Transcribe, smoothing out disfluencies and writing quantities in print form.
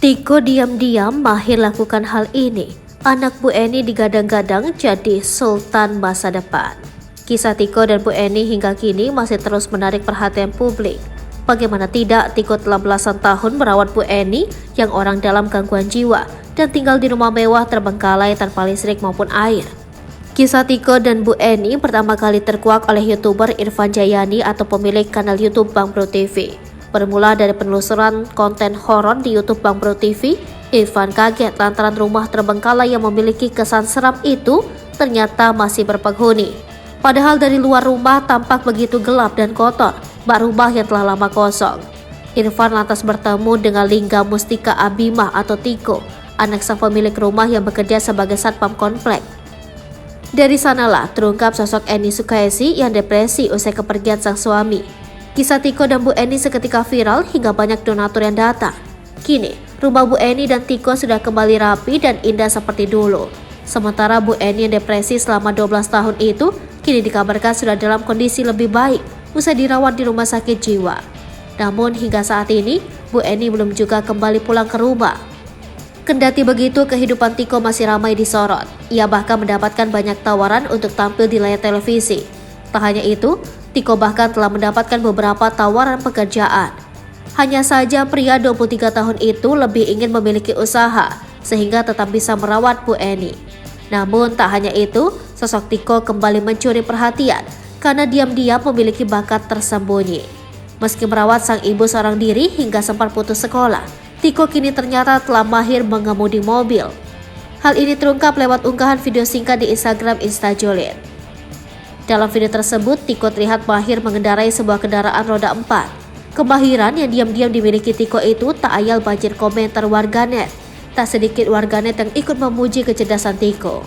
Tiko diam-diam mahir lakukan hal ini. Anak Bu Eni digadang-gadang jadi sultan masa depan. Kisah Tiko dan Bu Eni hingga kini masih terus menarik perhatian publik. Bagaimana tidak, Tiko telah belasan tahun merawat Bu Eni yang orang dalam gangguan jiwa dan tinggal di rumah mewah terbengkalai tanpa listrik maupun air. Kisah Tiko dan Bu Eni pertama kali terkuak oleh YouTuber Irfan Jayani atau pemilik kanal YouTube Bang Bro TV. Bermula dari penelusuran konten horor di YouTube Bang Bro TV, Irfan kaget lantaran rumah terbengkalai yang memiliki kesan seram itu ternyata masih berpenghuni. Padahal dari luar rumah tampak begitu gelap dan kotor, bak rumah yang telah lama kosong. Irfan lantas bertemu dengan Lingga Mustika Abimah atau Tiko, anak sang pemilik rumah yang bekerja sebagai satpam komplek. Dari sanalah terungkap sosok Eni Sukaisi yang depresi usai kepergian sang suami. Kisah Tiko dan Bu Eni seketika viral hingga banyak donatur yang datang. Kini, rumah Bu Eni dan Tiko sudah kembali rapi dan indah seperti dulu. Sementara Bu Eni yang depresi selama 12 tahun itu, kini dikabarkan sudah dalam kondisi lebih baik, usai dirawat di rumah sakit jiwa. Namun hingga saat ini, Bu Eni belum juga kembali pulang ke rumah. Kendati begitu, kehidupan Tiko masih ramai disorot. Ia bahkan mendapatkan banyak tawaran untuk tampil di layar televisi. Tak hanya itu, Tiko bahkan telah mendapatkan beberapa tawaran pekerjaan. Hanya saja pria 23 tahun itu lebih ingin memiliki usaha, sehingga tetap bisa merawat Bu Eni. Namun tak hanya itu, sosok Tiko kembali mencuri perhatian karena diam-diam memiliki bakat tersembunyi. Meski merawat sang ibu seorang diri hingga sempat putus sekolah, Tiko kini ternyata telah mahir mengemudi mobil. Hal ini terungkap lewat unggahan video singkat di Instagram Instajolet. Dalam video tersebut, Tiko terlihat mahir mengendarai sebuah kendaraan roda 4. Kemahiran yang diam-diam dimiliki Tiko itu tak ayal banjir komentar warganet. Tak sedikit warganet yang ikut memuji kecerdasan Tiko.